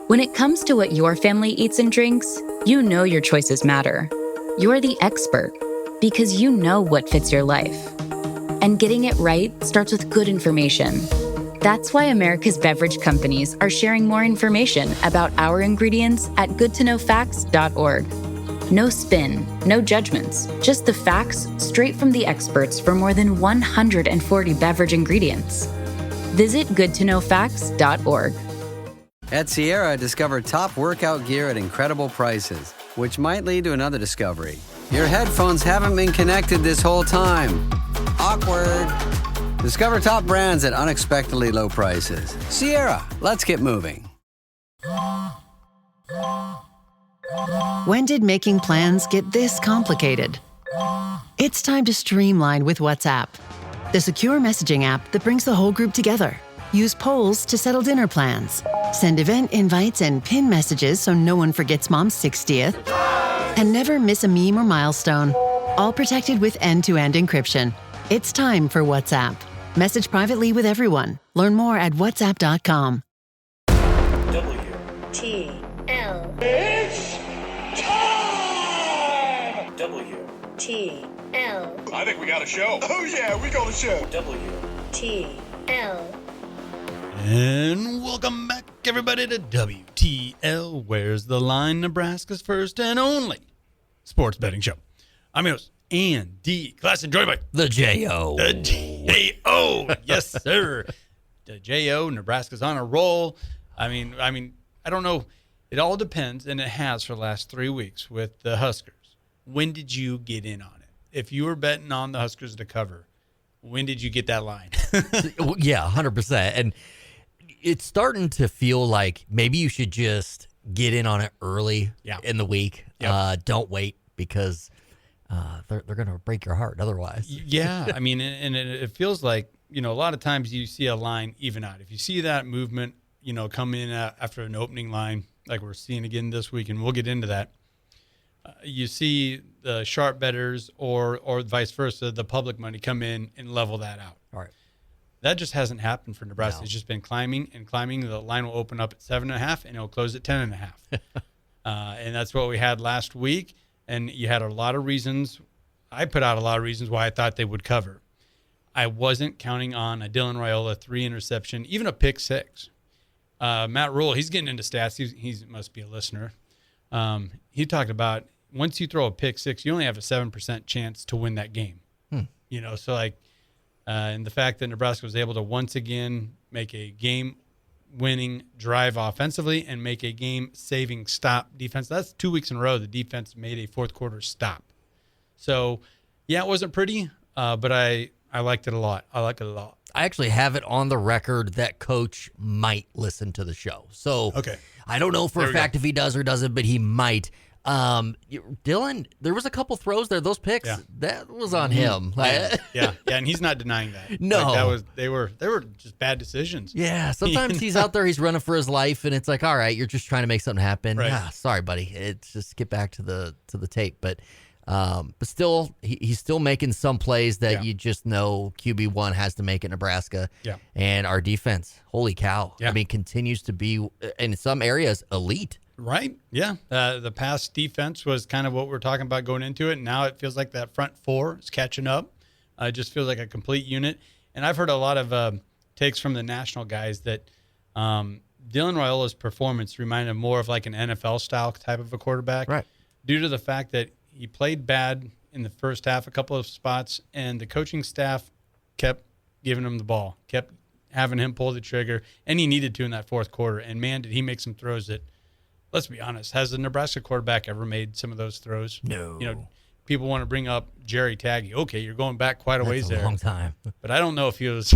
When it comes to what your family eats and drinks, you know your choices matter. You're the expert because you know what fits your life. And getting it right starts with good information. That's why America's beverage companies are sharing more information about our ingredients at goodtoknowfacts.org. No spin, no judgments, just the facts straight from the experts for more than 140 beverage ingredients. Visit goodtoknowfacts.org. At Sierra, discover top workout gear at incredible prices, which might lead to another discovery. Your headphones haven't been connected this whole time. Awkward. Discover top brands at unexpectedly low prices. Sierra, let's get moving. When did making plans get this complicated? It's time to streamline with WhatsApp, the secure messaging app that brings the whole group together. Use polls to settle dinner plans. Send event invites and pin messages so no one forgets Mom's 60th. And never miss a meme or milestone. All protected with end-to-end encryption. It's time for WhatsApp. Message privately with everyone. Learn more at whatsapp.com. WTL. It's time! WTL. I think we got a show. Oh yeah, we got a show. WTL. And welcome back, everybody, to WTL. Where's the Line? Nebraska's first and only sports betting show. I'm your host, Andy Classen and Jeremy Odem. The J.O. The J.O. Yes, sir. The J.O. Nebraska's on a roll. I mean, I don't know. It all depends, and it has for the last 3 weeks with the Huskers. When did you get in on it? If you were betting on the Huskers to cover, when did you get that line? Yeah, 100%. And it's starting to feel like maybe you should just get in on it early in the week. Yep. Don't wait because they're going to break your heart otherwise. Yeah, I mean, and it feels like, a lot of times you see a line even out. If you see that movement, come in after an opening line, like we're seeing again this week, and we'll get into that, you see the sharp bettors or vice versa, the public money come in and level that out. All right. That just hasn't happened for Nebraska. No. It's just been climbing and climbing. The line will open up at 7.5 and it'll close at 10.5. And that's what we had last week. And you had a lot of reasons. I put out a lot of reasons why I thought they would cover. I wasn't counting on a Dylan Raiola 3 interception, even a pick 6. Matt Rule, he's getting into stats. He must be a listener. He talked about once you throw a pick 6, you only have a 7% chance to win that game. So like, and the fact that Nebraska was able to once again make a game-winning drive offensively and make a game-saving stop defense. That's 2 weeks in a row the defense made a fourth-quarter stop. So, yeah, it wasn't pretty, but I liked it a lot. I like it a lot. I actually have it on the record that Coach might listen to the show. So okay. I don't know for a fact if he does or doesn't, but he might. Dylan, there was a couple throws there. Those picks, that was on him. Yeah, and he's not denying that. No, like they were just bad decisions. Yeah, sometimes he's out there, he's running for his life, and it's like, all right, you're just trying to make something happen. Right. Sorry, buddy. It's just get back to the tape, but still, he's still making some plays that you just know QB1 has to make at Nebraska. Yeah, and our defense, holy cow! Yeah. I mean, continues to be in some areas elite. Right. Yeah. The pass defense was kind of what we're talking about going into it. And now it feels like that front four is catching up. It just feels like a complete unit. And I've heard a lot of takes from the national guys that Dylan Raiola's performance reminded him more of like an NFL style type of a quarterback. Right. Due to the fact that he played bad in the first half, a couple of spots, and the coaching staff kept giving him the ball, kept having him pull the trigger, and he needed to in that fourth quarter. And man, did he make some throws that, let's be honest, has the Nebraska quarterback ever made some of those throws? No. People want to bring up Jerry Taggy. Okay, you're going back quite a ways there. That's a long time. But I don't know if he was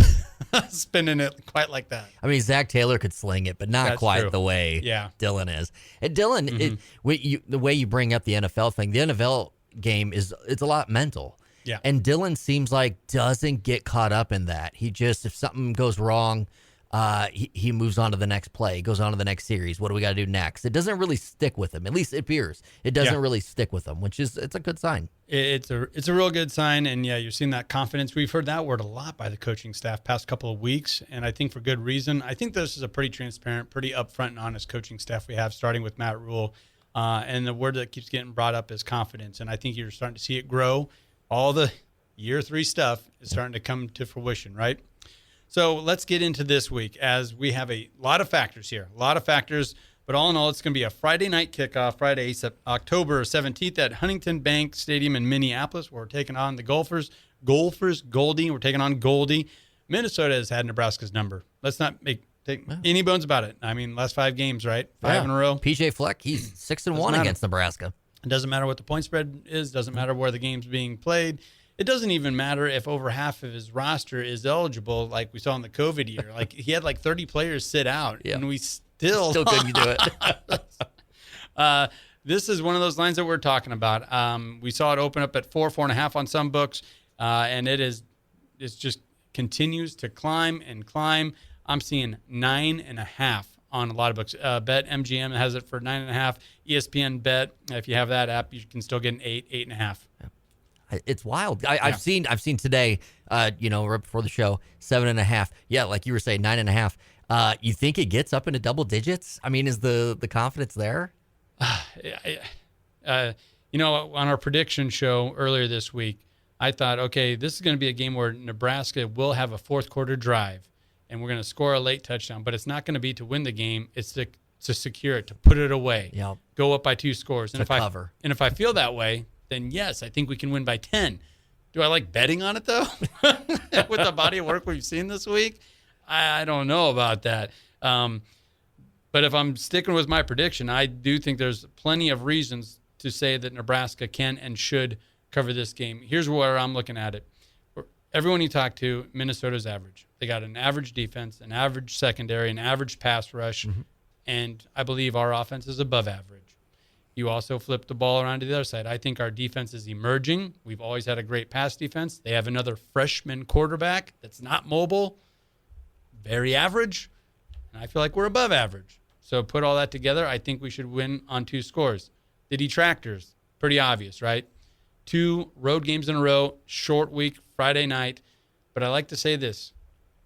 spinning it quite like that. I mean, Zach Taylor could sling it, but not That's quite true. the way Dylan is. And Dylan, the way you bring up the NFL thing, the NFL game it's a lot mental. Yeah. And Dylan seems like doesn't get caught up in that. He just, if something goes wrong, he moves on to the next play, goes on to the next series. What do we got to do next? It doesn't really stick with him. At least it appears. It doesn't really stick with him, it's a good sign. It's a real good sign, and yeah, you're seeing that confidence. We've heard that word a lot by the coaching staff past couple of weeks, and I think for good reason. I think this is a pretty transparent, pretty upfront and honest coaching staff we have, starting with Matt Rule. And the word that keeps getting brought up is confidence, and I think you're starting to see it grow. All the year 3 stuff is starting to come to fruition, right? So let's get into this week, as we have a lot of factors here, but all in all, it's going to be a Friday night kickoff, Friday, October 17th at Huntington Bank Stadium in Minneapolis. We're taking on the Goldie. We're taking on Goldie. Minnesota has had Nebraska's number. Let's not take any bones about it. I mean, last 5 games, right? 5 in a row. PJ Fleck, he's 6-1 against Nebraska. It doesn't matter what the point spread is. Doesn't matter where the game's being played. It doesn't even matter if over half of his roster is eligible, like we saw in the COVID year. Like he had 30 players sit out, and we still couldn't do it. This is one of those lines that we're talking about. We saw it open up at 4.5 on some books, and it just continues to climb and climb. I'm seeing 9.5 on a lot of books. Bet MGM has it for 9.5. ESPN Bet, if you have that app, you can still get an 8.5. Yeah. It's wild. I've seen today, right before the show, 7.5. Yeah, like you were saying, 9.5. You think it gets up into double digits? I mean, is the confidence there? On our prediction show earlier this week, I thought, okay, this is going to be a game where Nebraska will have a fourth quarter drive, and we're going to score a late touchdown, but it's not going to be to win the game. It's to secure it, to put it away, go up by 2 scores. And if I feel that way, then yes, I think we can win by 10. Do I like betting on it, though? With the body of work we've seen this week? I don't know about that. But if I'm sticking with my prediction, I do think there's plenty of reasons to say that Nebraska can and should cover this game. Here's where I'm looking at it. Everyone you talk to, Minnesota's average. They got an average defense, an average secondary, an average pass rush, and I believe our offense is above average. You also flip the ball around to the other side. I think our defense is emerging. We've always had a great pass defense. They have another freshman quarterback that's not mobile, very average, and I feel like we're above average. So put all that together, I think we should win on 2 scores. The detractors, pretty obvious, right? 2 road games in a row, short week, Friday night. But I like to say this.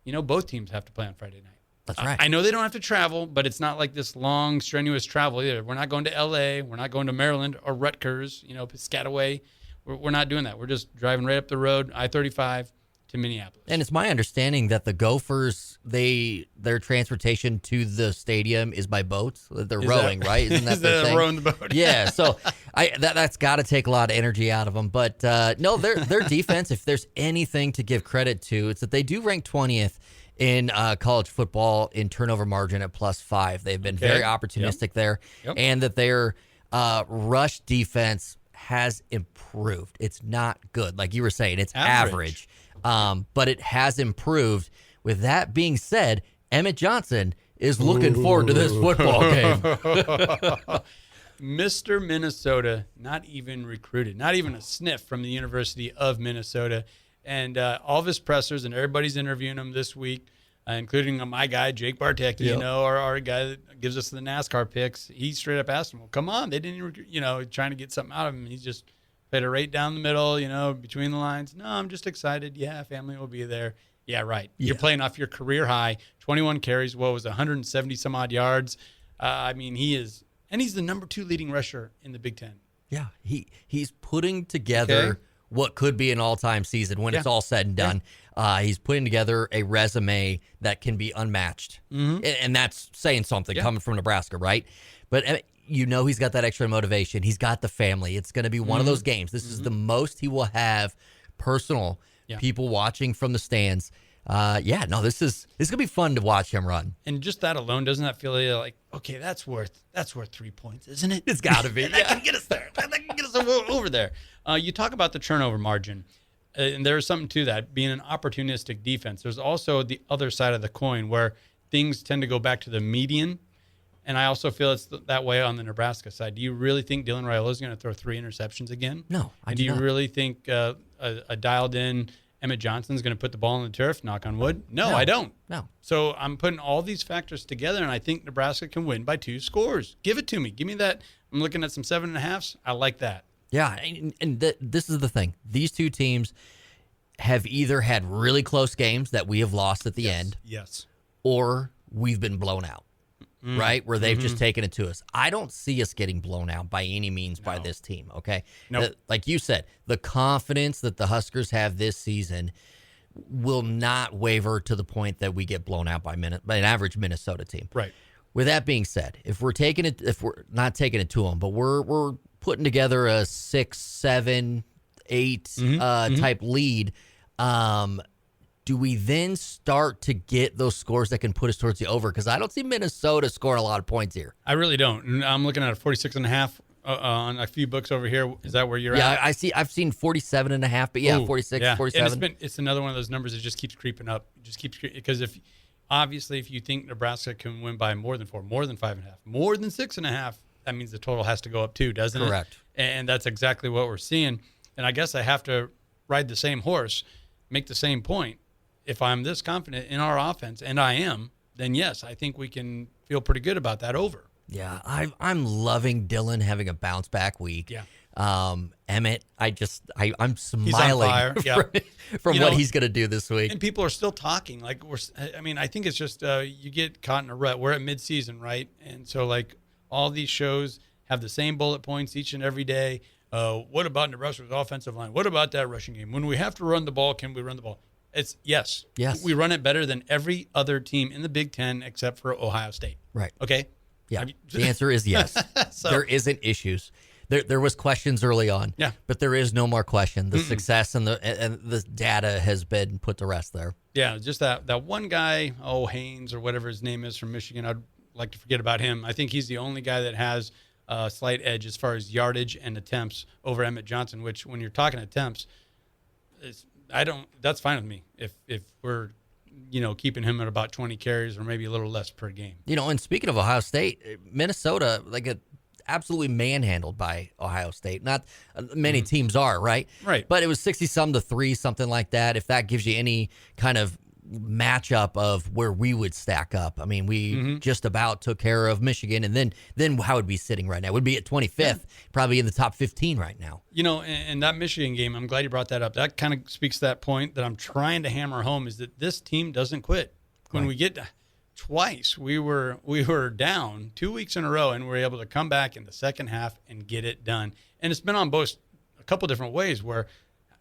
Both teams have to play on Friday night. That's right. I know they don't have to travel, but it's not like this long, strenuous travel either. We're not going to L.A. We're not going to Maryland or Rutgers, Piscataway. We're not doing that. We're just driving right up the road, I-35, to Minneapolis. And it's my understanding that the Gophers, their transportation to the stadium is by boats. They're rowing, right? Isn't that their thing? Rowing the boat? Yeah. So that's got to take a lot of energy out of them. But no, their defense, if there's anything to give credit to, it's that they do rank 20th in college football in turnover margin at +5. They've been very opportunistic there, and that their rush defense has improved. It's not good. Like you were saying, it's average. But it has improved. With that being said, Emmett Johnson is looking forward to this football game. Mr. Minnesota, not even recruited, not even a sniff from the University of Minnesota. And all of his pressers, and everybody's interviewing him this week, including my guy, Jake Bartek, our guy that gives us the NASCAR picks. He straight up asked him, well, come on. They didn't, trying to get something out of him. He's just played it right down the middle, between the lines. No, I'm just excited. Yeah, family will be there. Yeah, right. Yeah. You're playing off your career high, 21 carries, 170 some odd yards. He's the number 2 leading rusher in the Big Ten. Yeah, he's putting together what could be an all-time season when it's all said and done. He's putting together a resume that can be unmatched. And that's saying something coming from Nebraska, right? But he's got that extra motivation. He's got the family. It's going to be one of those games. This is the most he will have personal people watching from the stands. This is going to be fun to watch him run. And just that alone, doesn't that feel like, okay, that's worth 3 points, isn't it? It's got to be. That can get us there. That can get us over there. You talk about the turnover margin, and there's something to that, being an opportunistic defense. There's also the other side of the coin where things tend to go back to the median, and I also feel it's that way on the Nebraska side. Do you really think Dylan Raiola is going to throw 3 interceptions again? No, Do you really think a dialed-in Emmett Johnson's going to put the ball on the turf, knock on wood? No, No. I don't. No. So I'm putting all these factors together, and I think Nebraska can win by 2 scores. Give it to me. Give me that. I'm looking at some 7.5s. I like that. Yeah, and this is the thing. These two teams have either had really close games that we have lost at the end, Yes. or we've been blown out, right? Where they've just taken it to us. I don't see us getting blown out by any means by this team, okay? Nope. Like you said, the confidence that the Huskers have this season will not waver to the point that we get blown out by an average Minnesota team. Right. With that being said, if we're not taking it to them, but we're putting together a 6, 7, 8 type lead, do we then start to get those scores that can put us towards the over? Because I don't see Minnesota scoring a lot of points here. I really don't. And I'm looking at a 46.5 on a few books over here. Is that where you're at? Yeah, I've seen 47.5, but yeah, Ooh, 46, yeah. 47. And it's another one of those numbers that just keeps creeping up. Because if you think Nebraska can win by more than 4, more than 5.5, more than 6.5, that means the total has to go up too, doesn't it? Correct. And that's exactly what we're seeing. And I guess I have to ride the same horse, make the same point. If I'm this confident in our offense, and I am, then yes, I think we can feel pretty good about that over. Yeah, I'm loving Dylan having a bounce back week. Yeah. Emmett, I'm He's on smiling fire. Yeah. from You what know, he's going to do this week. And people are still talking. I think it's just you get caught in a rut. We're at midseason, right? And so like all these shows have the same bullet points each and every day. What about Nebraska's offensive line? What about that rushing game? When we have to run the ball, can we run the ball? It's yes. We run it better than every other team in the Big Ten except for Ohio State. Right. Okay. Yeah. The answer is yes. So- there isn't issues. There was questions early on. Yeah. But there is no more question. The success and the data has been put to rest there. Yeah, just that one guy, Haynes or whatever his name is from Michigan. I'd like to forget about him. I think he's the only guy that has a slight edge as far as yardage and attempts over Emmett Johnson. Which, when you're talking attempts, that's fine with me. If we're keeping him at about 20 carries or maybe a little less per game. And speaking of Ohio State, Minnesota absolutely manhandled by Ohio State. Not many teams are, right? Right. But it was 60-some to 3, something like that. If that gives you any kind of matchup of where we would stack up. I mean, we just about took care of Michigan, and then how would we be sitting right now? We'd be at 25th, probably in the top 15 right now. And that Michigan game, I'm glad you brought that up. That kind of speaks to that point that I'm trying to hammer home, is that this team doesn't quit. When we get twice, we were down 2 weeks in a row, and we're able to come back in the second half and get it done. And it's been on a couple different ways where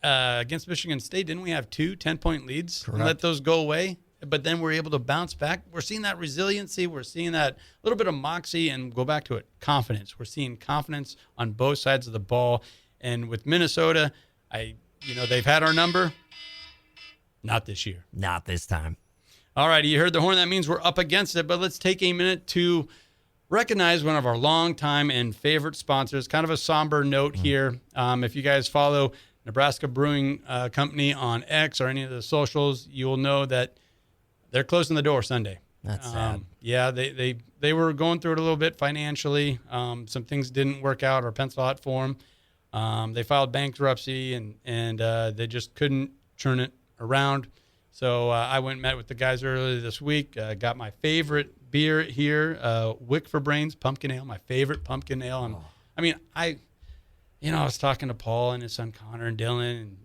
against Michigan State, didn't we have 2 10-point leads? Correct. And let those go away? But then we're able to bounce back. We're seeing that resiliency. We're seeing that little bit of moxie, and go back to it, confidence. We're seeing confidence on both sides of the ball. And with Minnesota, they've had our number. Not this year. Not this time. All right, you heard the horn. That means we're up against it. But let's take a minute to recognize one of our longtime and favorite sponsors. Kind of a somber note here. If you guys follow Nebraska Brewing Company on X or any of the socials, you will know that they're closing the door Sunday. That's sad. Yeah, they were going through it a little bit financially. Some things didn't work out or pencil out for them. They filed bankruptcy, and they just couldn't turn it around. So I went and met with the guys earlier this week. Got my favorite beer here, Wick for Brains Pumpkin Ale, my favorite pumpkin ale. And I mean, I was talking to Paul and his son Connor and Dylan, and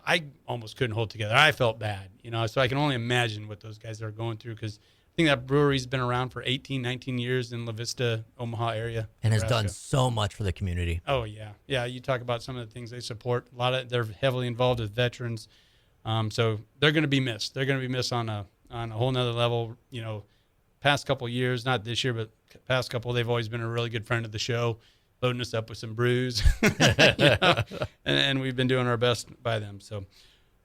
I almost couldn't hold together. I felt bad, so I can only imagine what those guys are going through, because I think that brewery's been around for 18, 19 years in La Vista, Omaha area. And has Nebraska. done so much for the community. Oh, yeah. Yeah, you talk about some of the things they support. They're heavily involved with veterans. So they're going to be missed. They're going to be missed on a whole nother level. Past couple years, not this year, but past couple, they've always been a really good friend of the show, loading us up with some brews. And we've been doing our best by them. So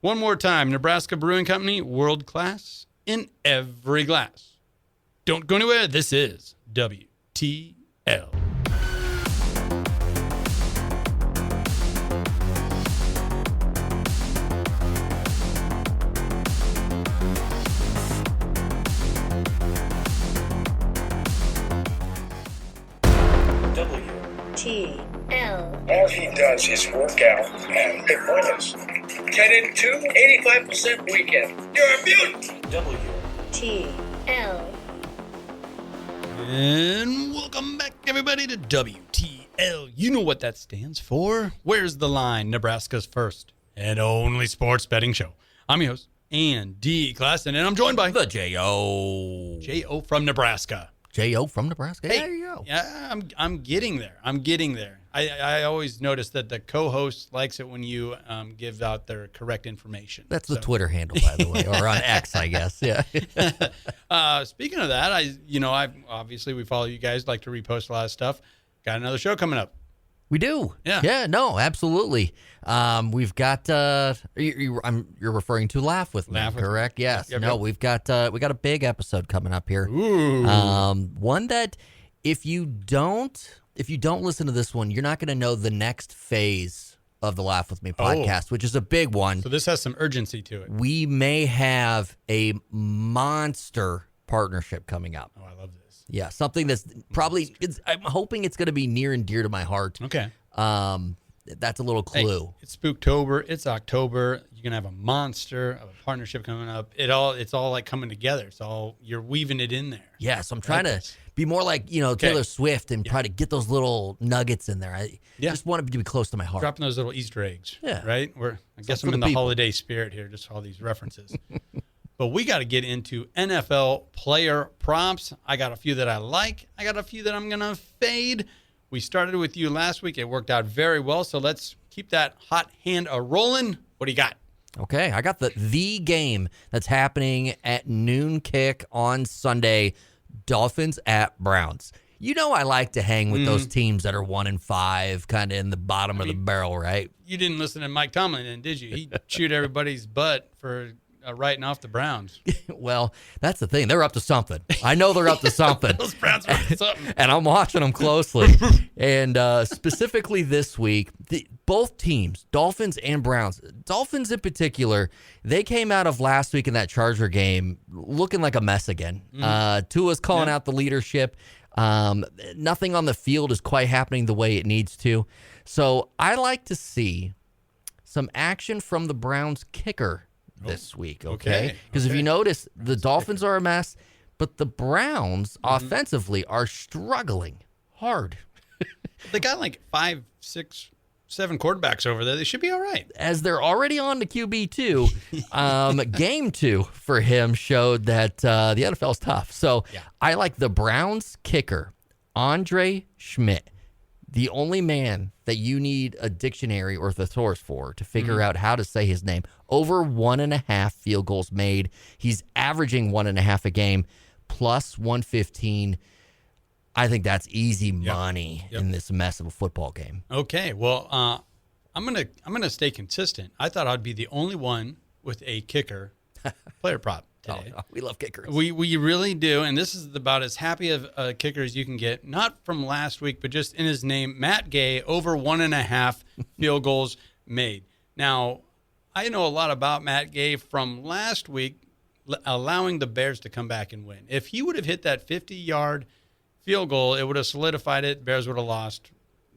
one more time, Nebraska Brewing Company, world class in every glass. Don't go anywhere. This is WTL. WTL. All he does is work out and hit winners. 10 and 2, 85% weekend. You're a mutant. T-L. And welcome back, everybody, to WTL. You know what that stands for. Where's the Line? Nebraska's first and only sports betting show. I'm your host, Andy Classen, and I'm joined by The J.O. J.O. from Nebraska. J.O. from Nebraska. Hey, there you go. Yeah, I'm getting there. I always notice that the co-host likes it when you give out their correct information. That's the Twitter handle, by the way, or on X, I guess. Yeah. Speaking of that, I obviously we follow you guys, like to repost a lot of stuff. Got another show coming up. We do. Yeah. Yeah, no, absolutely. We've got you're referring to Laugh With Me, Laugh With Me. correct? Yes. Yep, no, yep. we got a big episode coming up here. Ooh. One that if you don't listen to this one, you're not going to know the next phase of the Laugh With Me podcast, which is a big one. So this has some urgency to it. We may have a monster partnership coming up. Oh, I love this. Yeah, something that's probably, I'm hoping it's going to be near and dear to my heart. Okay. That's a little clue. Hey, it's Spooktober. It's October. You're gonna have a monster of a partnership coming up. It's all like coming together. It's all, you're weaving it in there. Yeah, so I'm trying to be more like, Taylor Swift and try to get those little nuggets in there. I just want it to be close to my heart. Dropping those little Easter eggs. Yeah. Right? I guess I'm in the holiday spirit here, just all these references. But we got to get into NFL player props. I got a few that I like. I got a few that I'm going to fade. We started with you last week. It worked out very well. So let's keep that hot hand a-rolling. What do you got? Okay, I got the game that's happening at noon kick on Sunday, Dolphins at Browns. You know I like to hang with those teams that are 1-5, kind of in the bottom of the barrel, right? You didn't listen to Mike Tomlin, did you? He chewed everybody's butt for writing off the Browns. Well, that's the thing. They're up to something. I know they're up to something. Those Browns are up to something. And I'm watching them closely. And specifically this week, both teams, Dolphins and Browns, Dolphins in particular, they came out of last week in that Charger game looking like a mess again. Tua's calling out the leadership. Nothing on the field is quite happening the way it needs to. So I like to see some action from the Browns kicker this week, okay? Because if you notice, the Dolphins are a mess, but the Browns offensively are struggling hard. They got like 5, 6, 7 quarterbacks over there. They should be all right. As they're already on to QB2, game 2 for him showed that the NFL's tough. So I like the Browns kicker, Andre Schmidt, the only man that you need a dictionary or thesaurus for to figure out how to say his name. Over 1.5 field goals made. He's averaging 1.5 a game, plus 115. I think that's easy money in this mess of a football game. Okay, well, I'm gonna stay consistent. I thought I'd be the only one with a kicker player prop today. Oh, we love kickers. We really do, and this is about as happy of a kicker as you can get. Not from last week, but just in his name, Matt Gay, over 1.5 field goals made. Now, I know a lot about Matt Gay from last week, allowing the Bears to come back and win. If he would have hit that 50-yard field goal, it would have solidified it. Bears would have lost.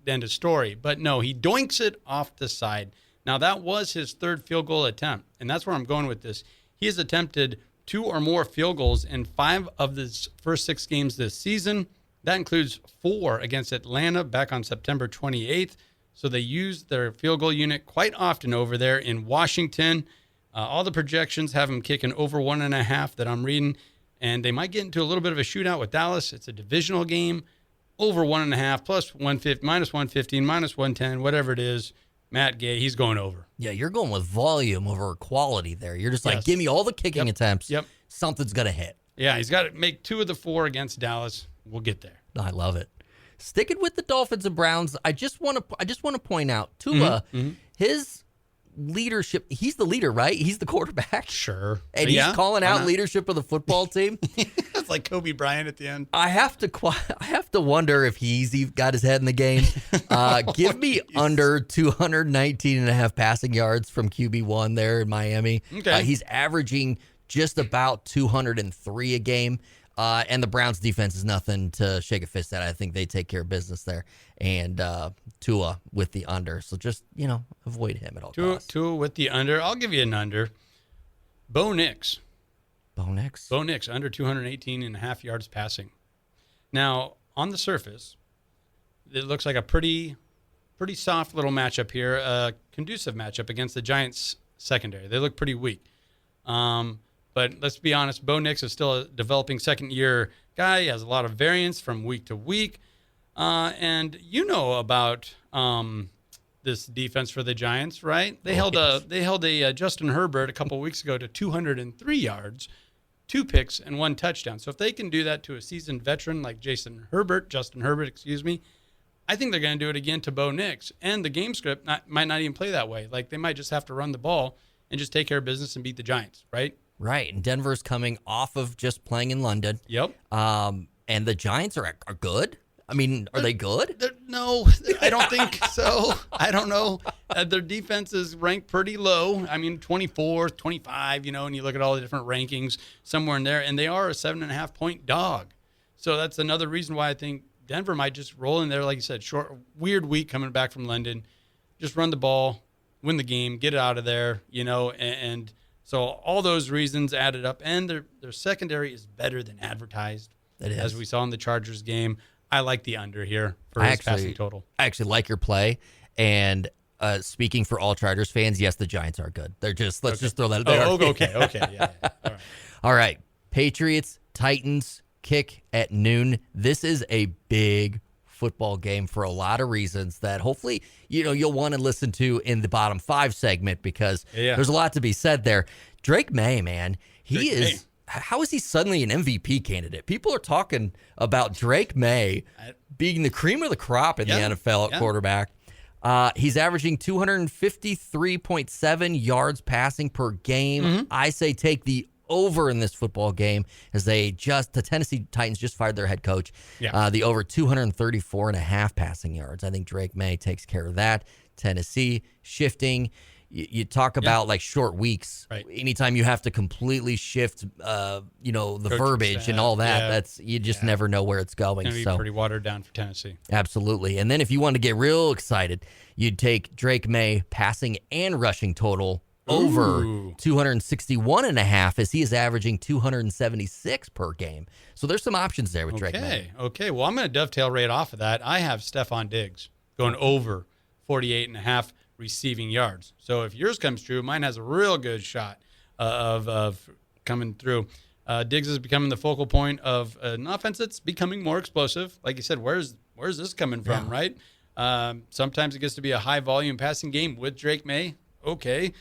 End of story. But no, he doinks it off the side. Now, that was his third field goal attempt, and that's where I'm going with this. He has attempted 2 or more field goals in 5 of his first 6 games this season. That includes 4 against Atlanta back on September 28th. So they use their field goal unit quite often over there in Washington. All the projections have him kicking over 1.5 that I'm reading. And they might get into a little bit of a shootout with Dallas. It's a divisional game. Over 1.5 plus 150, minus 115, minus 110, whatever it is. Matt Gay, he's going over. Yeah, you're going with volume over quality there. You're just like, give me all the kicking attempts. Yep. Something's going to hit. Yeah, he's got to make 2 of the 4 against Dallas. We'll get there. I love it. Sticking with the Dolphins and Browns, I just want to point out Tua, his leadership. He's the leader, right? He's the quarterback. Sure. And he's calling out leadership of the football team. It's like Kobe Bryant at the end. I have to wonder if he's got his head in the game. Give me under 219.5 passing yards from QB1 there in Miami. Okay. He's averaging just about 203 a game. And the Browns defense is nothing to shake a fist at. I think they take care of business there. And Tua with the under. So just, avoid him at all costs. Tua with the under. I'll give you an under. Bo Nix. Bo Nix, under 218.5 yards passing. Now, on the surface, it looks like a pretty soft little matchup here, a conducive matchup against the Giants secondary. They look pretty weak. But let's be honest, Bo Nix is still a developing second-year guy. He has a lot of variance from week to week. And you know about this defense for the Giants, right? They held a Justin Herbert a couple weeks ago to 203 yards, 2 picks, and 1 touchdown. So if they can do that to a seasoned veteran like Justin Herbert, I think they're going to do it again to Bo Nix. And the game script might not even play that way. Like, they might just have to run the ball and just take care of business and beat the Giants, right? Right. And Denver's coming off of just playing in London. Yep. And the Giants are good? I mean, are they good? No, I don't think so. I don't know. Their defense is ranked pretty low. I mean, 24th, 25, and you look at all the different rankings somewhere in there, and they are a 7.5-point dog. So that's another reason why I think Denver might just roll in there, like you said, weird week coming back from London. Just run the ball, win the game, get it out of there, and so all those reasons added up, and their secondary is better than advertised. It is. As we saw in the Chargers game. I like the under here for his passing total. I actually like your play. And speaking for all Chargers fans, yes, the Giants are good. They're just, let's just throw that there. Okay. Yeah. All right. All right. Patriots, Titans, kick at noon. This is a big football game for a lot of reasons that hopefully, you'll want to listen to in the bottom 5 segment because there's a lot to be said there. Drake May, man, how is he suddenly an MVP candidate? People are talking about Drake May being the cream of the crop in the NFL at quarterback. He's averaging 253.7 yards passing per game. Mm-hmm. I say take the over in this football game as the Tennessee Titans just fired their head coach. Yeah. The over 234.5 passing yards. I think Drake May takes care of that. Tennessee shifting. You talk about like short weeks. Right. Anytime you have to completely shift, the coaching verbiage staff, and all that, that's you just never know where it's going. It's going to be pretty watered down for Tennessee. Absolutely. And then if you want to get real excited, you'd take Drake May passing and rushing total over 261.5 as he is averaging 276 per game. So there's some options there with Drake May. Okay. Well, I'm going to dovetail right off of that. I have Stephon Diggs going over 48.5 receiving yards. So if yours comes true, mine has a real good shot of coming through. Diggs is becoming the focal point of an offense that's becoming more explosive. Like you said, where's this coming from, right? Sometimes it gets to be a high volume passing game with Drake May. Okay.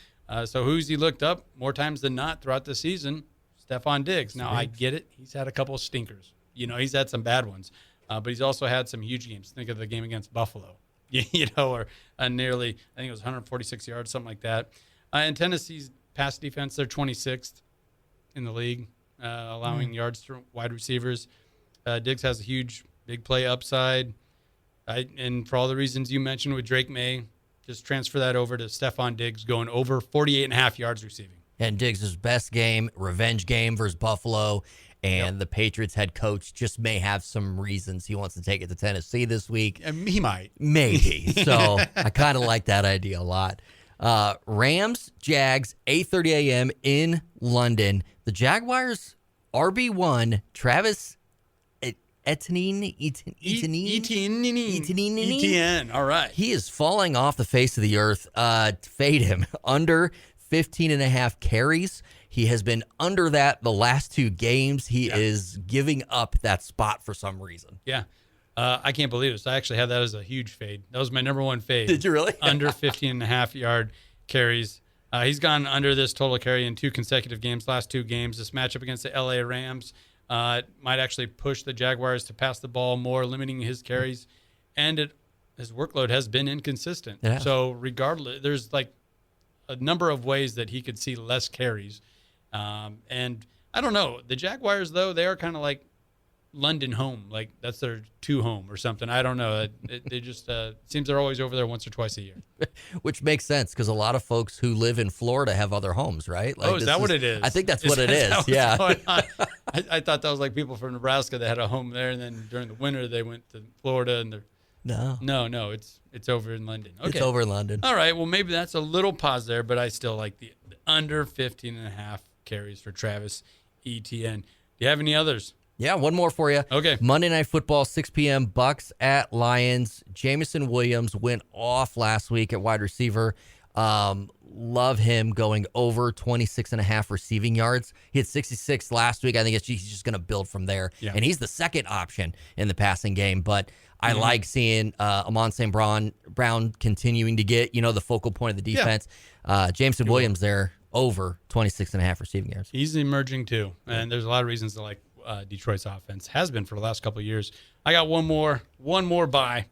So who's he looked up more times than not throughout the season? Stephon Diggs. Now, I get it. He's had a couple of stinkers. He's had some bad ones. But he's also had some huge games. Think of the game against Buffalo. Or nearly, I think it was 146 yards, something like that. And Tennessee's pass defense, they're 26th in the league, allowing yards to wide receivers. Diggs has a huge big play upside. And for all the reasons you mentioned with Drake May, just transfer that over to Stephon Diggs going over 48.5 yards receiving. And Diggs' best game, revenge game versus Buffalo. And the Patriots head coach just may have some reasons he wants to take it to Tennessee this week. He might. Maybe. So I kind of like that idea a lot. Rams, Jags, 8:30 a.m. in London. The Jaguars, RB1, Travis Etienne. All right. He is falling off the face of the earth. Fade him. Under 15.5 carries. He has been under that the last 2 games. He is giving up that spot for some reason. Yeah. I can't believe this. I actually had that as a huge fade. That was my number 1 fade. Did you really? Under 15.5 yard carries. He's gone under this total carry in 2 consecutive games, last 2 games. This matchup against the LA Rams might actually push the Jaguars to pass the ball more, limiting his carries. And his workload has been inconsistent. Yeah. So regardless, there's like a number of ways that he could see less carries. And I don't know. The Jaguars, though, they are kind of like London home. Like that's their 2 home or something. I don't know. They just seems they're always over there once or twice a year. Which makes sense because a lot of folks who live in Florida have other homes, right? Like, is that what it is? I think that's what it is. Yeah. I thought that was like people from Nebraska that had a home there, and then during the winter they went to Florida, and they're no, it's over in London. Okay. It's over in London. All right, well maybe that's a little pause there, but I still like the under 15.5 carries for Travis Etienne. Do you have any others? Yeah, one more for you. Okay. Monday Night Football, 6 p.m., Bucks at Lions. Jamison Williams went off last week at wide receiver. Love him going over 26.5 receiving yards. He had 66 last week. I think he's just going to build from there. Yeah. And he's the second option in the passing game. But I like seeing Amon St. Brown continuing to get, the focal point of the defense. Jameson Williams there over 26.5 receiving yards. He's emerging too. And there's a lot of reasons to like Detroit's offense. Has been for the last couple of years. I got one more by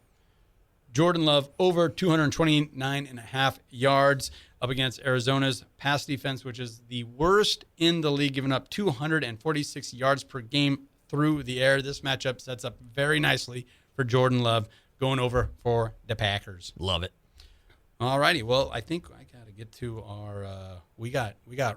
Jordan Love over 229.5 yards up against Arizona's pass defense, which is the worst in the league, giving up 246 yards per game through the air. This matchup sets up very nicely for Jordan Love going over for the Packers. Love it. All righty. Well, I think I got to get to our we got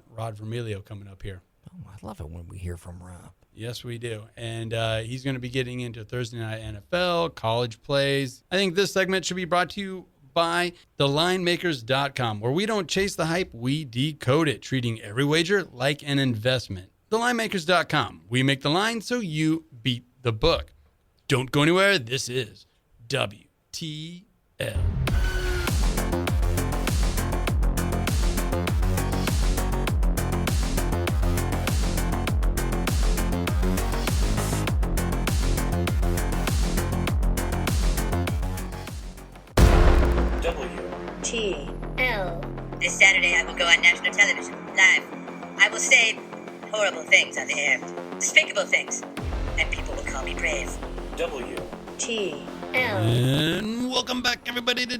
Rod Vermilio coming up here. Oh, I love it when we hear from Rob. Yes, we do. And he's going to be getting into Thursday Night NFL, college plays. I think this segment should be brought to you by thelinemakers.com, where we don't chase the hype, we decode it, treating every wager like an investment. Thelinemakers.com. We make the line so you beat the book. Don't go anywhere. This is WTL. TL. This Saturday I will go on national television, live. I will say horrible things on the air, despicable things, and people will call me brave. TL. And welcome back, everybody, to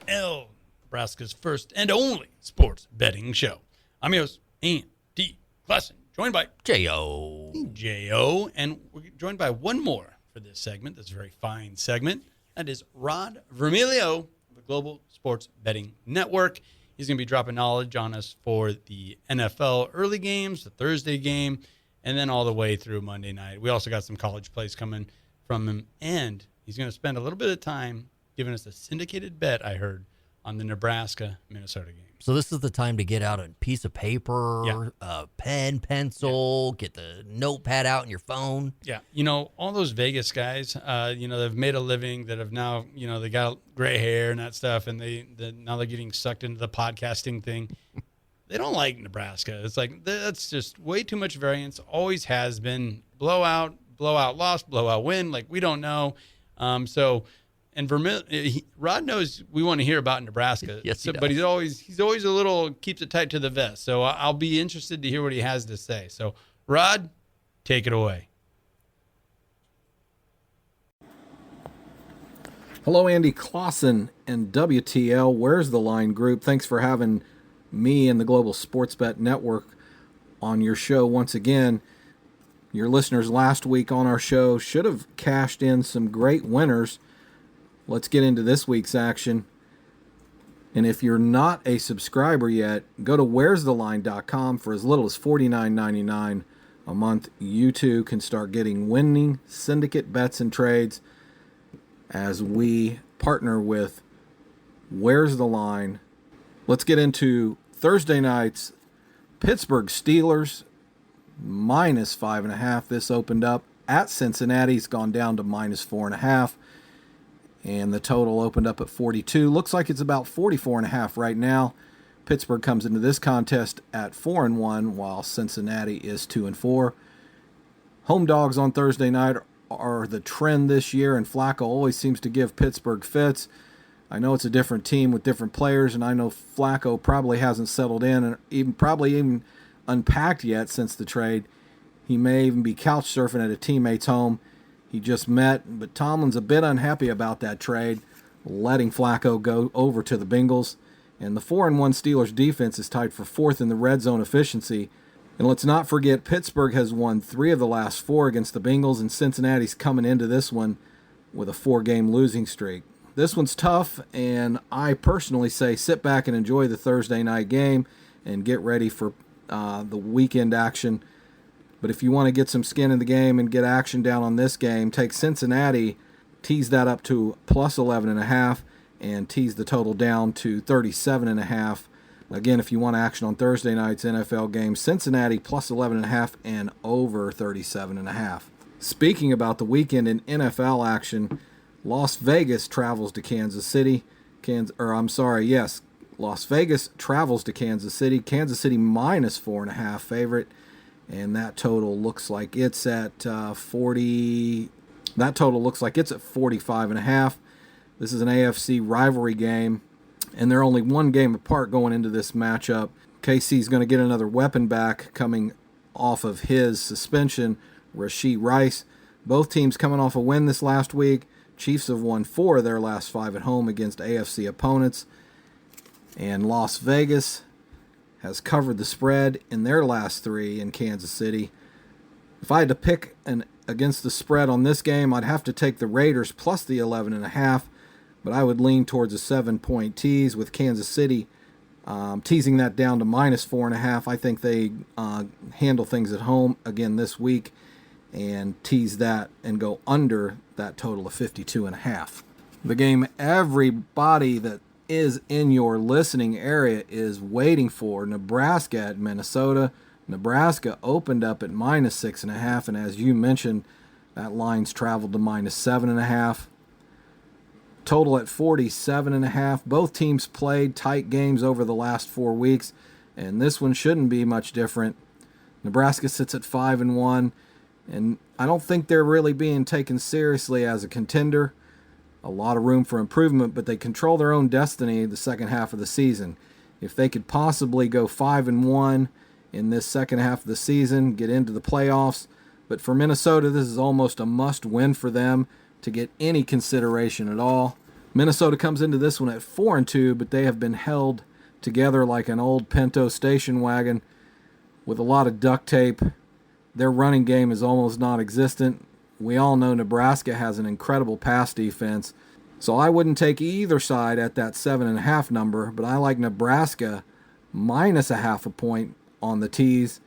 WEL, Nebraska's first and only sports betting show. I'm your host, Andy Classen, joined by J.O., and we're joined by one more for this segment, this very fine segment. That is Rod Vermilio, the Global Sports Betting Network. He's going to be dropping knowledge on us for the NFL early games, the Thursday game, and then all the way through Monday night. We also got some college plays coming from him, and he's going to spend a little bit of time giving us a syndicated bet, I heard, on the Nebraska-Minnesota game. So this is the time to get out a piece of paper, a pen, pencil, get the notepad out on your phone. Yeah. All those Vegas guys, they've made a living, that have now, they got gray hair and that stuff, and now they're getting sucked into the podcasting thing. They don't like Nebraska. It's like, that's just way too much variance. Always has been. Blowout loss, blowout win. Like, we don't know. And Rod knows we want to hear about Nebraska. Yes, he does. But he's always a little, keeps it tight to the vest. So I'll be interested to hear what he has to say. So, Rod, take it away. Hello, Andy Classen and WTL. Where's the Line Group? Thanks for having me and the Global Sports Bet Network on your show once again. Your listeners last week on our show should have cashed in some great winners. Let's get into this week's action. And if you're not a subscriber yet, go to where'stheline.com. For as little as $49.99 a month, you too can start getting winning syndicate bets and trades as we partner with Where's the Line. Let's get into Thursday night's Pittsburgh Steelers minus 5.5. This opened up at Cincinnati's gone down to minus 4.5. And the total opened up at 42. Looks like it's about 44.5 right now. Pittsburgh comes into this contest at 4-1, while Cincinnati is 2-4. Home dogs on Thursday night are the trend this year, and Flacco always seems to give Pittsburgh fits. I know it's a different team with different players, and I know Flacco probably hasn't settled in and even unpacked yet since the trade. He may even be couch surfing at a teammate's home he just met, but Tomlin's a bit unhappy about that trade, letting Flacco go over to the Bengals. And the 4-1 Steelers defense is tied for fourth in the red zone efficiency. And let's not forget, Pittsburgh has won 3 of the last 4 against the Bengals, and Cincinnati's coming into this one with a 4-game losing streak. This one's tough, and I personally say sit back and enjoy the Thursday night game and get ready for the weekend action. But if you want to get some skin in the game and get action down on this game, take Cincinnati, tease that up to plus 11.5, and tease the total down to 37.5. Again, if you want action on Thursday night's NFL game, Cincinnati plus 11.5 and over 37.5. Speaking about the weekend in NFL action, Las Vegas travels to Kansas City. Las Vegas travels to Kansas City. Kansas City minus 4.5 favorite, and that total looks like it's at 40. That total looks like it's at 45.5. This is an AFC rivalry game, and they're only one game apart going into this matchup. KC's going to get another weapon back coming off of his suspension, Rashee Rice. Both teams coming off a win this last week. Chiefs have won 4 of their last 5 at home against AFC opponents. And Las Vegas has covered the spread in their last 3 in Kansas City. If I had to pick against the spread on this game, I'd have to take the Raiders plus the 11.5, but I would lean towards a 7-point tease with Kansas City teasing that down to minus 4.5. I think they handle things at home again this week and tease that and go under that total of 52.5. The game everybody that is in your listening area is waiting for, Nebraska at Minnesota. Nebraska opened up at minus 6.5, and as you mentioned, that line's traveled to minus 7.5. Total at 47.5. Both teams played tight games over the last 4 weeks, and this one shouldn't be much different. Nebraska sits at 5-1, and I don't think they're really being taken seriously as a contender. A lot of room for improvement, but they control their own destiny the second half of the season. If they could possibly go 5-1 in this second half of the season, get into the playoffs. But for Minnesota, this is almost a must-win for them to get any consideration at all. Minnesota comes into this one at 4-2, but they have been held together like an old Pinto station wagon with a lot of duct tape. Their running game is almost non-existent. We all know Nebraska has an incredible pass defense, so I wouldn't take either side at that 7.5 number, but I like Nebraska minus 0.5 point on the tease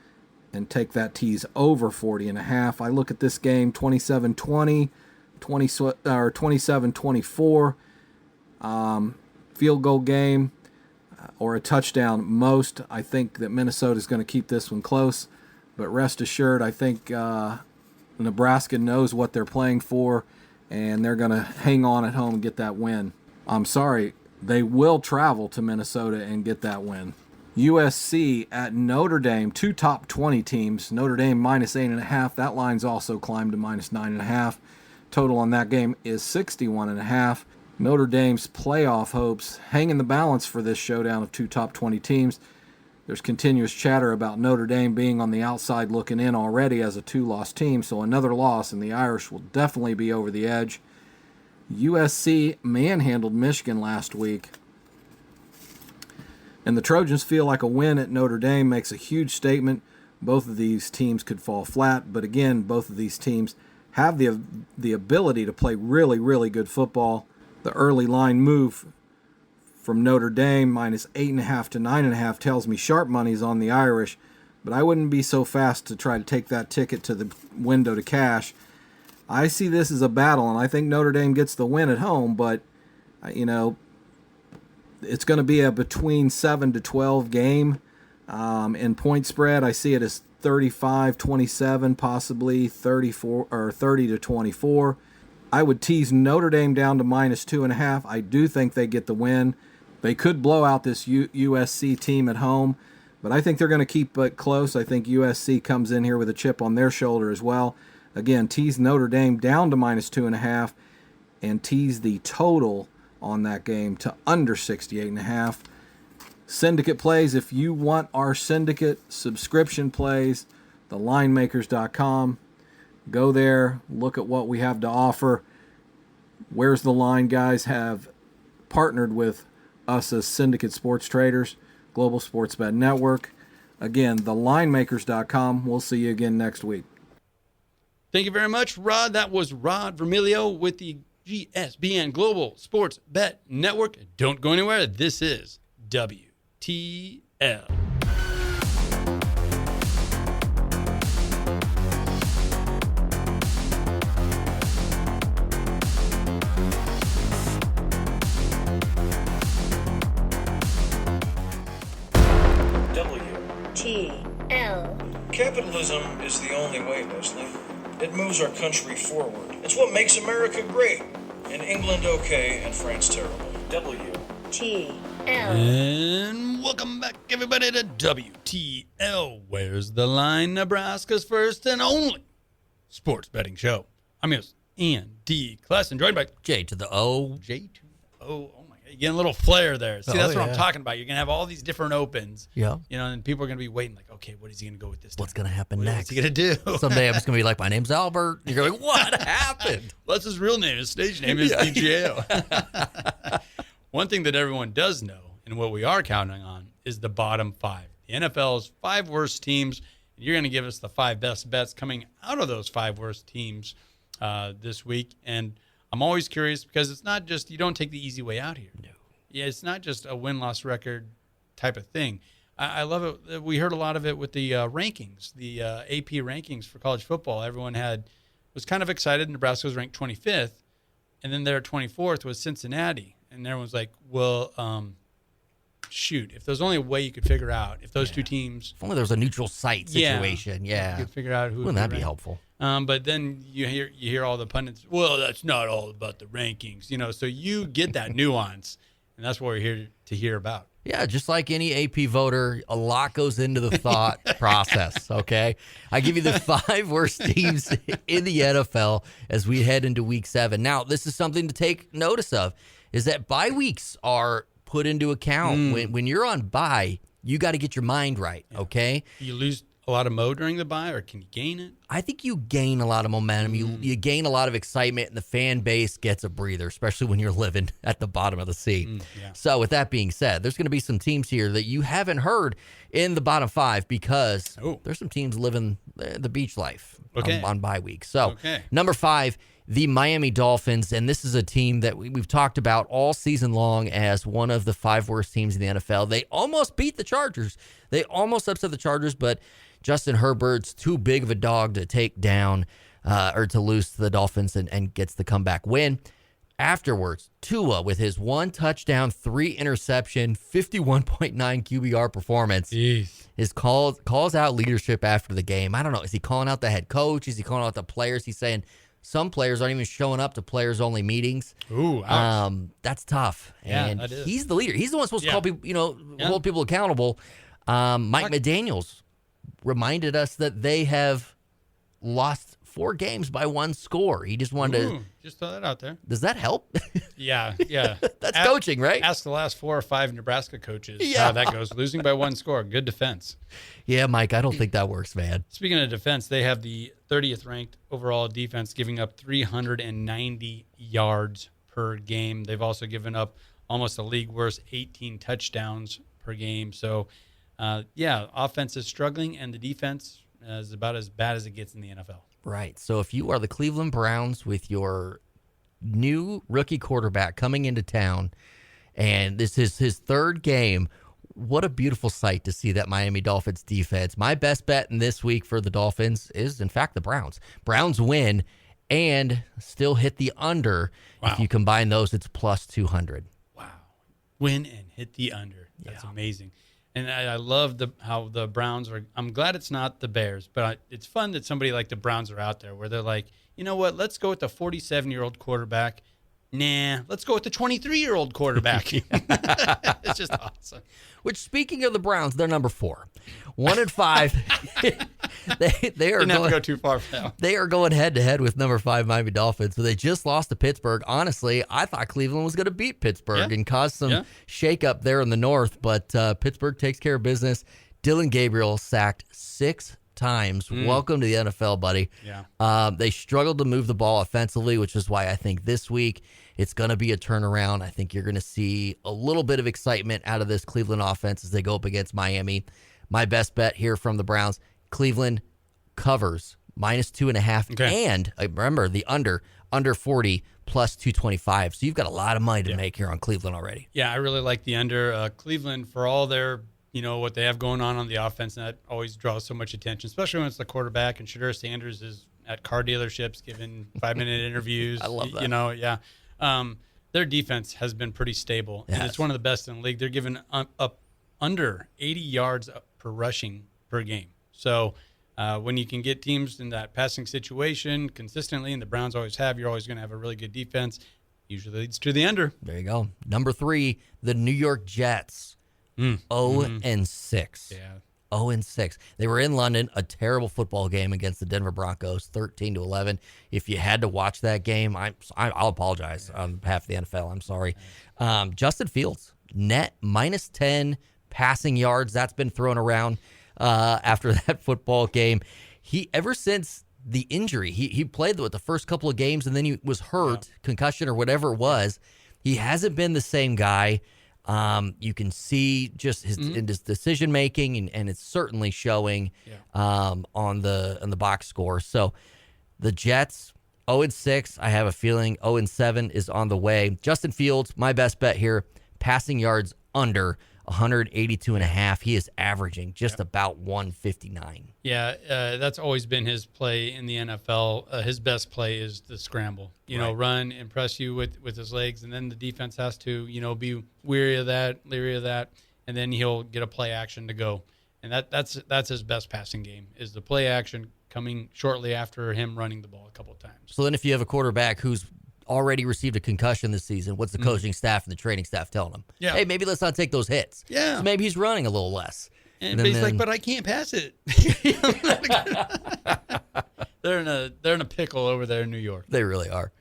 and take that tease over 40.5. I look at this game 27-20, 27-24, field goal game or a touchdown most. I think that Minnesota is going to keep this one close, but rest assured, I think Nebraska knows what they're playing for, and they're going to hang on at home and get that win. I'm sorry, they will travel to Minnesota and get that win. USC at Notre Dame, 2 top 20 teams. Notre Dame minus 8.5. That line's also climbed to minus 9.5. Total on that game is 61.5. Notre Dame's playoff hopes hang in the balance for this showdown of 2 top 20 teams. There's continuous chatter about Notre Dame being on the outside looking in already as a 2-loss team, so another loss and the Irish will definitely be over the edge. USC manhandled Michigan last week, and the Trojans feel like a win at Notre Dame makes a huge statement. Both of these teams could fall flat, but again, both of these teams have the ability to play really, really good football. The early line move from Notre Dame, minus 8.5 to 9.5, tells me sharp money's on the Irish, but I wouldn't be so fast to try to take that ticket to the window to cash. I see this as a battle, and I think Notre Dame gets the win at home, but, it's going to be a between 7 to 12 game. In point spread, I see it as 35-27, possibly 34 or 30 to 24. I would tease Notre Dame down to minus 2.5. I do think they get the win. They could blow out this USC team at home, but I think they're going to keep it close. I think USC comes in here with a chip on their shoulder as well. Again, tease Notre Dame down to minus 2.5 and tease the total on that game to under 68.5. Syndicate plays, if you want our syndicate subscription plays, thelinemakers.com. Go there, look at what we have to offer. Where's the Line guys have partnered with us as syndicate sports traders, Global Sports Bet Network. Again, thelinemakers.com. We'll see you again next week. Thank you very much, Rod. That was Rod Vermilio with the GSBN Global Sports Bet Network. Don't go anywhere. This is WTL. Capitalism is the only way, Leslie. It moves our country forward. It's what makes America great. And England okay and France terrible. W-T-L. And welcome back, everybody, to WTL. Where's the Line? Nebraska's first and only sports betting show. I'm your Andy Classen, joined by J to the O. J to the O. Oh my God, you get a little flair there. See, that's what I'm talking about. You're gonna have all these different opens. Yeah. And people are gonna be waiting, like, okay, what is he gonna go with this time? What's gonna happen next? What's he gonna do? Someday I'm just gonna be like, my name's Albert. You're going, what happened? Well, that's his real name. His stage name is DJO. One thing that everyone does know, and what we are counting on, is the bottom five. The NFL's 5 worst teams. You're going to give us the 5 best bets coming out of those 5 worst teams this week. And I'm always curious because it's not just, you don't take the easy way out here. No. Yeah, it's not just a win-loss record type of thing. I love it. We heard a lot of it with the rankings, the AP rankings for college football. Everyone was kind of excited. Nebraska was ranked 25th, and then their 24th was Cincinnati. And everyone's like, well, shoot, if there's only a way you could figure out if those two teams. If only there was a neutral site situation. Yeah. You could figure out who. Wouldn't that be helpful? But then you hear all the pundits, well, that's not all about the rankings. So you get that nuance, and that's what we're here to hear about. Yeah, just like any AP voter, a lot goes into the thought process, okay? I give you the 5 worst teams in the NFL as we head into Week 7. Now, this is something to take notice of, is that bye weeks are put into account. When you're on bye, you got to get your mind right, okay? You lose a lot of mo during the bye, or can you gain it? I think you gain a lot of momentum. You gain a lot of excitement, and the fan base gets a breather, especially when you're living at the bottom of the sea. So with that being said, there's going to be some teams here that you haven't heard in the bottom 5 because there's some teams living the beach life on bye week. So number 5, the Miami Dolphins, and this is a team that we've talked about all season long as one of the 5 worst teams in the NFL. They almost beat the Chargers. They almost upset the Chargers, but Justin Herbert's too big of a dog to take down or to lose to the Dolphins and gets the comeback win. Afterwards, Tua with his 1 touchdown, 3 interception, 51.9 QBR performance calls out leadership after the game. I don't know. Is he calling out the head coach? Is he calling out the players? He's saying some players aren't even showing up to players-only meetings. Ooh, ouch. That's tough. Yeah, and that is. He's the leader. He's the one supposed to call people, hold people accountable. Mike McDaniels reminded us that they have lost 4 games by 1 score. He just wanted to just throw that out there. Does that help? Yeah. That's coaching, right? Ask the last 4 or 5 Nebraska coaches how that goes. Losing by 1 score, good defense. Yeah, Mike, I don't think that works, man. Speaking of defense, they have the 30th ranked overall defense, giving up 390 yards per game. They've also given up almost a league worst 18 touchdowns per game. So, offense is struggling, and the defense is about as bad as it gets in the NFL. Right. So if you are the Cleveland Browns with your new rookie quarterback coming into town, and this is his 3rd game, what a beautiful sight to see that Miami Dolphins defense. My best bet in this week for the Dolphins is, in fact, the Browns. Browns win and still hit the under. Wow. If you combine those, it's plus 200. Wow. Win and hit the under. That's amazing. And I love how the Browns are. I'm glad it's not the Bears, but it's fun that somebody like the Browns are out there where they're like, you know what, let's go with the 47-year-old quarterback. Nah, let's go with the 23-year-old quarterback. It's just awesome. Which, speaking of the Browns, they're number 4. 1-5. they are Didn't have to go too far for that. They are going head-to-head with number 5 Miami Dolphins. So they just lost to Pittsburgh. Honestly, I thought Cleveland was going to beat Pittsburgh and cause some shake-up there in the north, but Pittsburgh takes care of business. Dylan Gabriel sacked 6 times. Welcome to the NFL, buddy. Yeah. They struggled to move the ball offensively, which is why I think this week it's going to be a turnaround. I think you're going to see a little bit of excitement out of this Cleveland offense as they go up against Miami. My best bet here from the Browns, Cleveland covers minus 2.5. And remember the under 40 plus 225. So you've got a lot of money to make here on Cleveland already. Yeah, I really like the under. Cleveland, for all their, what they have going on the offense, and that always draws so much attention, especially when it's the quarterback. And Shadur Sanders is at car dealerships giving 5-minute interviews. I love that. Their defense has been pretty stable, and it's one of the best in the league. They're giving up under 80 yards per rushing per game. So When you can get teams in that passing situation consistently, and the Browns always have, you're always going to have a really good defense. Usually leads to the under. There you go. Number 3, the New York Jets. 0-6. Yeah. 0-6. They were in London, a terrible football game against the Denver Broncos, 13-11. If you had to watch that game, I'll apologize on behalf of the NFL. I'm sorry. Justin Fields, net -10 passing yards. That's been thrown around after that football game. Ever since the injury, he played with the first couple of games, and then he was hurt, concussion or whatever it was. He hasn't been the same guy. You can see just his decision making, and it's certainly showing on the box score. So the Jets 0-6. I have a feeling 0-7 is on the way. Justin Fields, my best bet here, passing yards under 182.5. He is averaging just about 159. Yeah, that's always been his play in the NFL. His best play is the scramble. You know, run, impress you with his legs, and then the defense has to, be leery of that, and then he'll get a play action to go. And that's his best passing game, is the play action coming shortly after him running the ball a couple of times. So then if you have a quarterback who's already received a concussion this season, what's the coaching staff and the training staff telling him? Yeah. Hey, maybe let's not take those hits. Yeah. So maybe he's running a little less. And he's like, but I can't pass it. They're in a pickle over there in New York. They really are.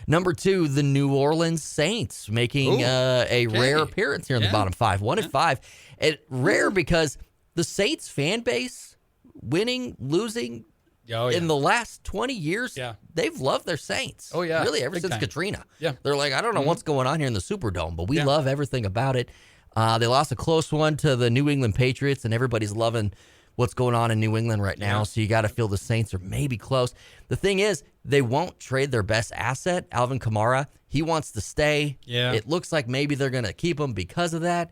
Number 2, the New Orleans Saints, making a rare appearance here in the bottom 5. 1-5. And rare because the Saints fan base, winning, losing, in the last 20 years, they've loved their Saints. Oh, yeah. Really, ever Big since time. Katrina. Yeah. They're like, I don't know what's going on here in the Superdome, but we love everything about it. They lost a close one to the New England Patriots, and everybody's loving what's going on in New England right now. So you got to feel the Saints are maybe close. The thing is, they won't trade their best asset, Alvin Kamara. He wants to stay. Yeah. It looks like maybe they're going to keep him because of that.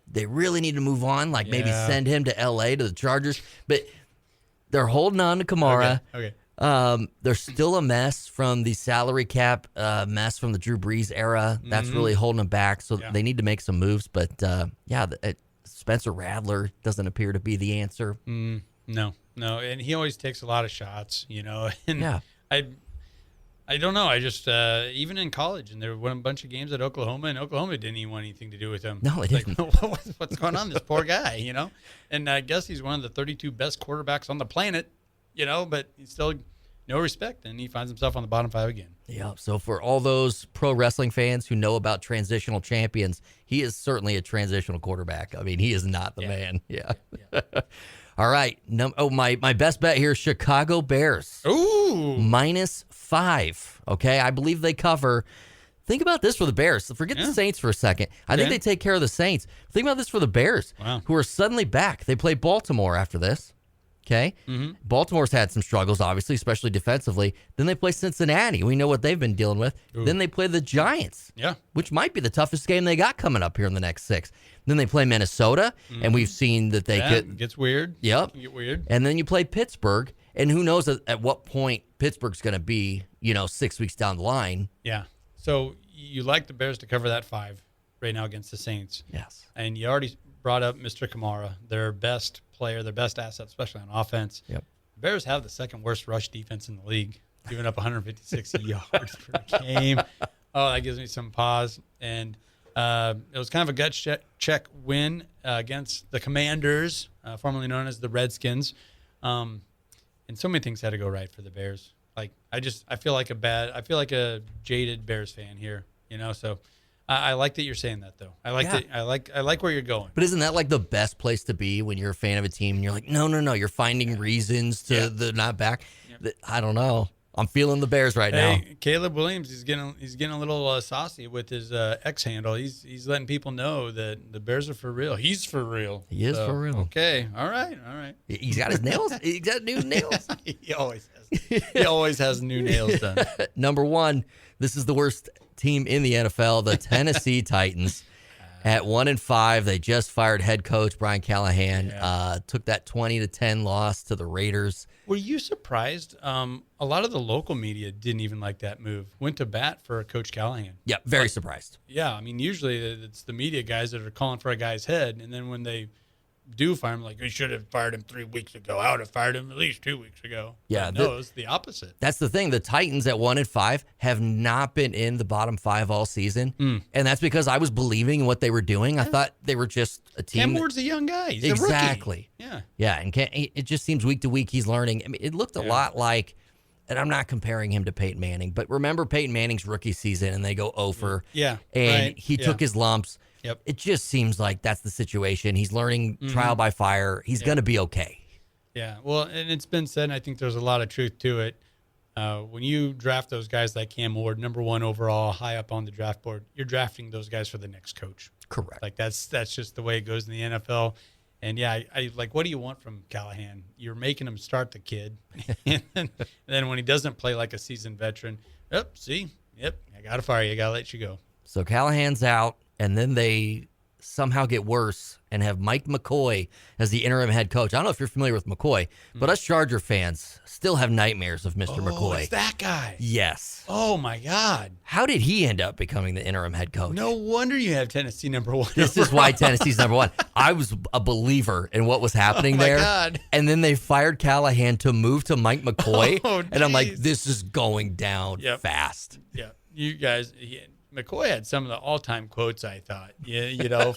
They really need to move on, like maybe send him to L.A. to the Chargers. But they're holding on to Kamara. Okay. They're still a mess from the salary cap mess from the Drew Brees era. That's really holding them back. So they need to make some moves. But Spencer Rattler doesn't appear to be the answer. No, and he always takes a lot of shots, And I don't know. I just even in college, and there were a bunch of games at Oklahoma, and Oklahoma didn't even want anything to do with him. No, they didn't. What's going on? This poor guy, And I guess he's one of the 32 best quarterbacks on the planet, but he's still no respect, and he finds himself on the bottom 5 again. Yeah. So for all those pro wrestling fans who know about transitional champions, he is certainly a transitional quarterback. I mean, he is not the man. Yeah. All right. My best bet here, Chicago Bears. Ooh. -5. Okay. I believe they cover. Think about this for the Bears. Forget the Saints for a second. I think they take care of the Saints. Think about this for the Bears, who are suddenly back. They play Baltimore after this. Okay. Baltimore's had some struggles, obviously, especially defensively. Then they play Cincinnati. We know what they've been dealing with. Ooh. Then they play the Giants, which might be the toughest game they got coming up here in the next 6. Then they play Minnesota, and we've seen that they it gets weird. Yep. It can get weird. And then you play Pittsburgh, and who knows at what point Pittsburgh's going to be, 6 weeks down the line. Yeah. So you like the Bears to cover that 5 right now against the Saints. Yes. And you already brought up Mr. Kamara, their best player, their best asset, especially on offense. Yep. The Bears have the second worst rush defense in the league, giving up 156 yards per game. Oh, that gives me some pause. And it was kind of a gut check win against the Commanders, formerly known as the Redskins. And so many things had to go right for the Bears. Like I feel like a jaded Bears fan here, so I like that you're saying that, though. I like where you're going. But isn't that like the best place to be when you're a fan of a team and you're like, no, you're finding reasons to the not back? Yep. I don't know. I'm feeling the Bears right now. Caleb Williams, he's getting a little saucy with his X handle. He's letting people know that the Bears are for real. He's for real. He is for real. Okay. All right. He's got his nails. He's got new nails. He always has. He always has new nails done. Number 1, this is the worst team in the NFL, the Tennessee Titans. At 1-5, they just fired head coach Brian Callahan. Took that 20-10 loss to the Raiders. Were you surprised? A lot of the local media didn't even like that move. Went to bat for Coach Callahan. Yeah, very surprised. Yeah, I mean, usually it's the media guys that are calling for a guy's head, and then when they do fire him, like, we should have fired him 3 weeks ago. I would have fired him at least 2 weeks ago. Yeah. No, it's the opposite. That's the thing. The Titans at 1-5 have not been in the bottom 5 all season. And that's because I was believing in what they were doing. I thought they were just a team. Cam Ward's a young guy. He's exactly. a rookie. Yeah. And it just seems week to week he's learning. I mean, it looked a lot like, and I'm not comparing him to Peyton Manning, but remember Peyton Manning's rookie season and they go 0-for. Yeah. And he took his lumps. Yep. It just seems like that's the situation. He's learning trial by fire. He's going to be okay. Yeah. Well, and it's been said, and I think there's a lot of truth to it. When you draft those guys like Cam Ward, number 1 overall, high up on the draft board, you're drafting those guys for the next coach. Correct. Like that's just the way it goes in the NFL. And yeah, I like, what do you want from Callahan? You're making him start the kid. And then when he doesn't play like a seasoned veteran, I got to fire you. I got to let you go. So Callahan's out, and then they somehow get worse and have Mike McCoy as the interim head coach. I don't know if you're familiar with McCoy, but us Charger fans still have nightmares of Mr. McCoy. It's that guy. Yes. Oh, my God. How did he end up becoming the interim head coach? No wonder you have Tennessee number 1. This is why Tennessee's number 1. I was a believer in what was happening there. God. And then they fired Callahan to move to Mike McCoy. And I'm like, geez. this is going down fast. Yeah. You guys, McCoy had some of the all-time quotes, I thought,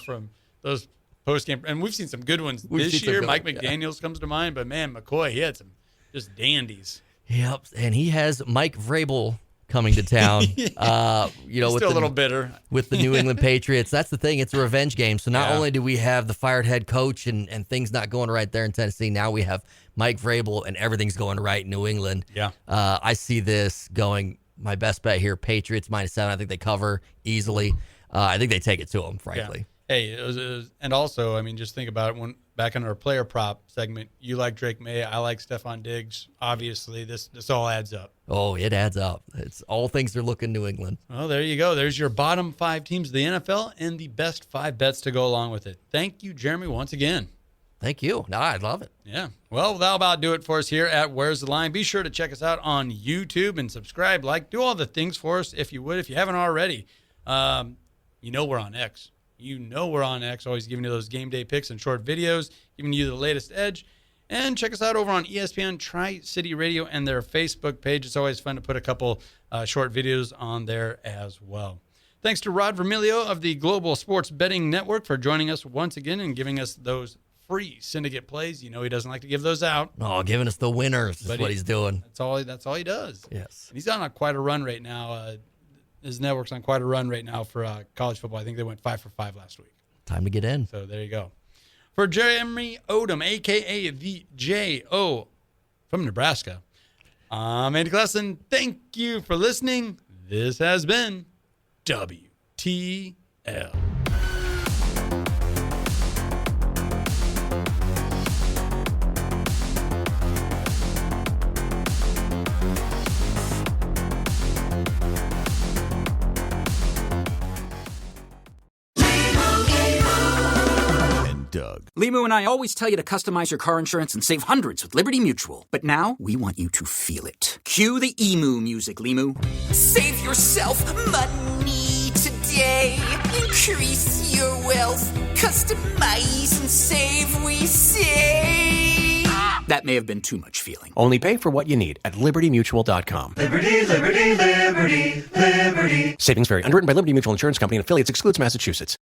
from those post-game. And we've seen some good ones this year. Mike McDaniels comes to mind. But, man, McCoy, he had some just dandies. Yep. And he has Mike Vrabel coming to town. He's with still a little bitter. With the New England Patriots. That's the thing. It's a revenge game. So not only do we have the fired head coach and things not going right there in Tennessee, now we have Mike Vrabel and everything's going right in New England. Yeah. I see this going, my best bet here, Patriots -7. I think they cover easily. I think they take it to them, frankly. Yeah. Hey, it was, and also, I mean, just think about it. When back in our player prop segment, you like Drake May, I like Stephon Diggs. Obviously, this all adds up. Oh, it adds up. It's all things are looking New England. Well, there you go. There's your bottom 5 teams of the NFL and the best 5 bets to go along with it. Thank you, Jeremy, once again. Thank you. No, I love it. Yeah. Well, that'll about do it for us here at Where's the Line. Be sure to check us out on YouTube and subscribe, do all the things for us if you would, if you haven't already. We're on X. We're on X, always giving you those game day picks and short videos, giving you the latest edge. And check us out over on ESPN Tri-City Radio and their Facebook page. It's always fun to put a couple short videos on there as well. Thanks to Rod Vermilio of the Global Sports Betting Network for joining us once again and giving us those free syndicate plays. He doesn't like to give those out. Oh, giving us the winners is what he's doing. That's all he does. Yes. And he's on quite a run right now. His network's on quite a run right now for college football. I think they went 5 for 5 last week. Time to get in. So there you go. For Jeremy Odem, a.k.a. the J.O. from Nebraska, I'm Andy Classen. Thank you for listening. This has been WTL. Doug. Limu and I always tell you to customize your car insurance and save hundreds with Liberty Mutual. But now, we want you to feel it. Cue the emu music, Limu. Save yourself money today. Increase your wealth. Customize and save, we say. That may have been too much feeling. Only pay for what you need at LibertyMutual.com. Liberty, liberty, liberty, liberty. Savings vary. Underwritten by Liberty Mutual Insurance Company and affiliates. Excludes Massachusetts.